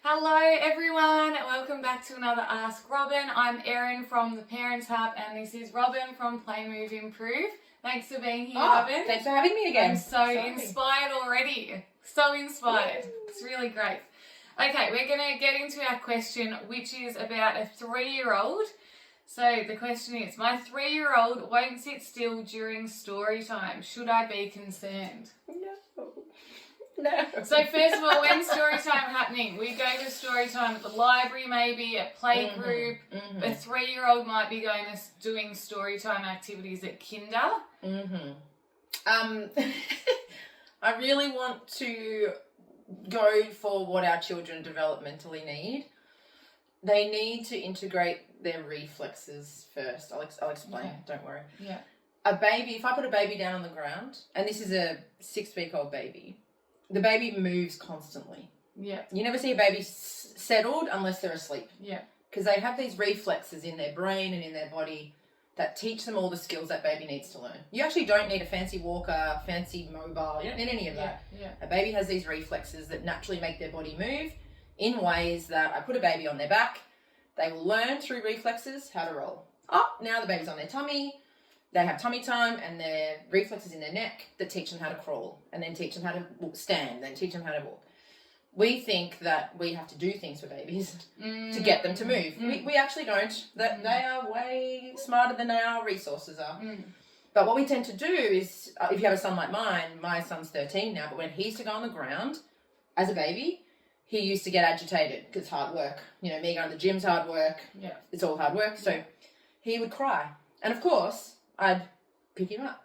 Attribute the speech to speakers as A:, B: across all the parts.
A: Hello everyone, welcome back to another Ask Robyn. I'm Erin from the Parents Hub and this is Robyn from Play Move Improve. Thanks for being here, Robyn.
B: Thanks for having me again.
A: I'm so inspired already. So inspired. It's really great. Okay, we're going to get into our question, which is about a 3-year-old. So the question is, my 3-year-old won't sit still during story time. Should I be concerned?
B: No.
A: So first of all, when's story time happening? We go to story time at the library, maybe at playgroup. A 3-year-old might be going to doing story time activities at kinder.
B: I really want to go for what our children developmentally need. They need to integrate their reflexes first. I'll explain. Okay. Don't worry.
A: Yeah.
B: A baby, if I put a baby down on the ground, and this is a 6-week-old baby, the baby moves constantly.
A: Yeah.
B: You never see a baby settled unless they're asleep.
A: Yeah. Because
B: they have these reflexes in their brain and in their body that teach them all the skills that baby needs to learn. You actually don't need a fancy walker, fancy mobile. You don't need any of that.
A: Yeah.
B: A baby has these reflexes that naturally make their body move in ways that I put a baby on their back. They will learn through reflexes how to roll. Oh, now the baby's on their tummy. They have tummy time and their reflexes in their neck that teach them how to crawl and then teach them how to stand, then teach them how to walk. We think that we have to do things for babies to get them to move. We actually don't. That they are way smarter than our resources are. But what we tend to do is, if you have a son like mine, my son's 13 now, but when he used to go on the ground as a baby, he used to get agitated because it's hard work. You know, me going to the gym's hard work.
A: Yeah.
B: It's all hard work. So he would cry. And of course, I'd pick him up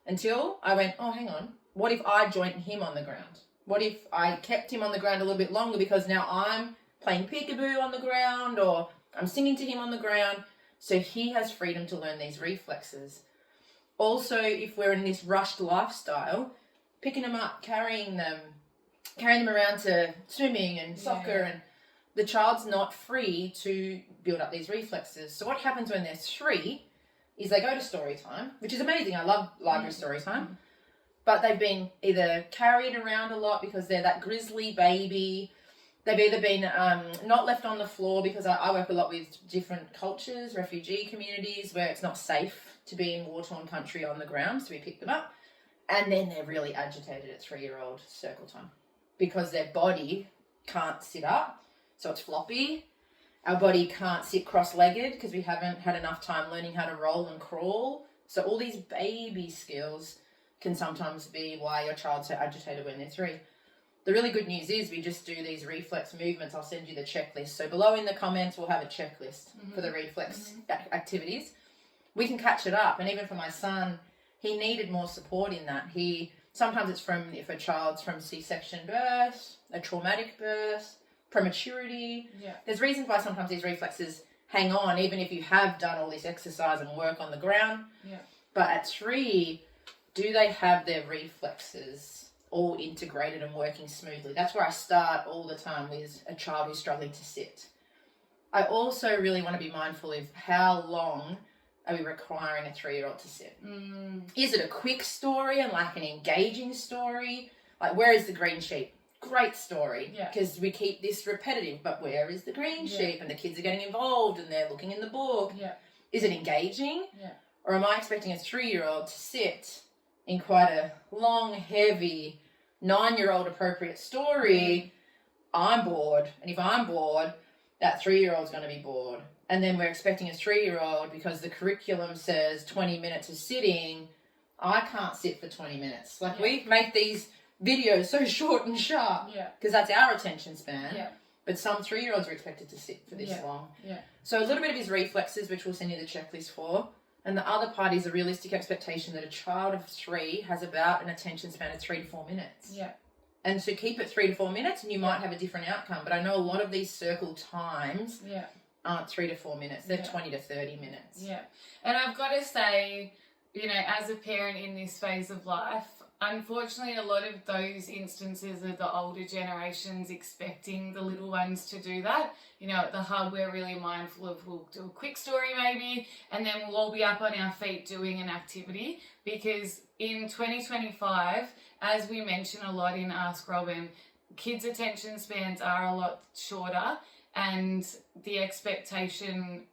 B: until I went, oh, hang on. What if I joined him on the ground? What if I kept him on the ground a little bit longer because now I'm playing peekaboo on the ground or I'm singing to him on the ground? So he has freedom to learn these reflexes. Also, if we're in this rushed lifestyle, picking them up, carrying them around to swimming and soccer, and the child's not free to build up these reflexes. So what happens when they're 3 is they go to story time, which is amazing. I love library story time. But they've been either carried around a lot because they're that grizzly baby. They've either been not left on the floor because I work a lot with different cultures, refugee communities, where it's not safe to be in war-torn country on the ground, so we pick them up. And then they're really agitated at 3-year-old circle time because their body can't sit up, so it's floppy. Our body can't sit cross-legged because we haven't had enough time learning how to roll and crawl. So all these baby skills can sometimes be why your child's so agitated when they're 3. The really good news is we just do these reflex movements. I'll send you the checklist. So below in the comments, we'll have a checklist for the reflex activities. We can catch it up. And even for my son, he needed more support in that. Sometimes it's if a child's from C-section birth, a traumatic birth, prematurity. Yeah. There's reasons why sometimes these reflexes hang on, even if you have done all this exercise and work on the ground. Yeah. But at 3, do they have their reflexes all integrated and working smoothly? That's where I start all the time with a child who's struggling to sit. I also really want to be mindful of how long are we requiring a 3-year-old to sit. Is it a quick story and like an engaging story? Like, where is the green sheep? Great story, because we keep this repetitive, but where is the green sheep? And the kids are getting involved and they're looking in the book. Is it engaging? Or am I expecting a 3-year-old to sit in quite a long, heavy, 9-year-old appropriate story? I'm bored. And if I'm bored, that 3-year-old's going to be bored. And then we're expecting a 3-year-old, because the curriculum says 20 minutes of sitting, I can't sit for 20 minutes. Like, we make these videos so short and sharp because that's our attention span. But some 3-year-olds are expected to sit for this long. So a little bit of his reflexes, which we'll send you the checklist for. And the other part is a realistic expectation that a child of 3 has about an attention span of 3 to 4 minutes. And so keep it 3 to 4 minutes and you might have a different outcome. But I know a lot of these circle times aren't 3 to 4 minutes. They're 20 to 30 minutes.
A: And I've got to say, you know, as a parent in this phase of life, unfortunately, a lot of those instances are the older generations expecting the little ones to do that. You know, at the hub, we're really mindful of, we'll do a quick story maybe, and then we'll all be up on our feet doing an activity, because in 2025, as we mention a lot in Ask Robyn, kids' attention spans are a lot shorter, and the expectation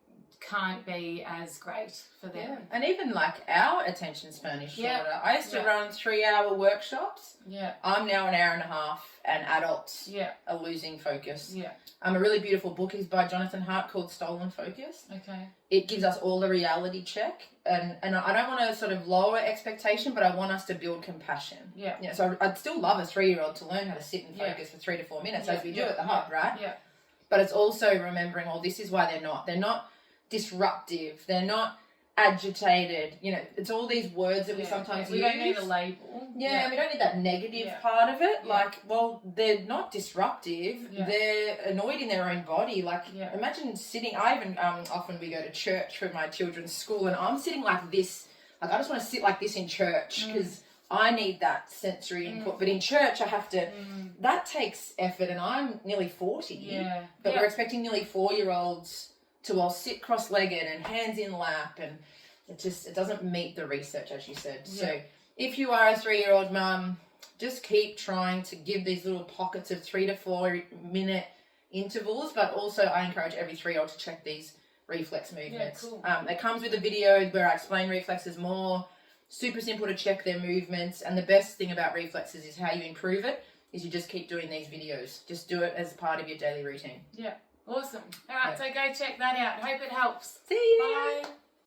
A: can't be as great for them.
B: Yeah. And even like our attention span is shorter.
A: Yeah.
B: I used to run 3-hour workshops.
A: Yeah.
B: I'm now an hour and a half, and adults
A: Yeah.
B: are losing focus.
A: Yeah.
B: A really beautiful book is by Jonathan Hart called Stolen Focus.
A: Okay.
B: It gives us all a reality check, and I don't want to sort of lower expectation, but I want us to build compassion.
A: Yeah.
B: Yeah. So I'd still love a 3-year-old to learn how to sit and focus for 3 to 4 minutes as we do at the hub, right?
A: Yeah.
B: But it's also remembering, this is why they're not disruptive, they're not agitated, it's all these words that we sometimes
A: we
B: use.
A: don't need a label.
B: Yeah, we don't need that negative part of it. They're not disruptive, they're annoyed in their own body. Imagine sitting, I even often we go to church for my children's school, and I'm sitting like this, I just want to sit like this in church because I need that sensory input, but in church I have to, that takes effort, and I'm nearly 40, but we're expecting nearly 4-year-olds to all sit cross-legged and hands in lap, and it doesn't meet the research, as you said. So if you are a 3-year-old mum, just keep trying to give these little pockets of 3 to 4 minute intervals, but also I encourage every 3-year-old to check these reflex movements. It comes with a video where I explain reflexes more. Super simple to check their movements, and the best thing about reflexes is how you improve it is you just keep doing these videos. Just do it as part of your daily routine.
A: Yeah. Awesome. All right, so go check that out. Hope it helps.
B: See you.
A: Bye.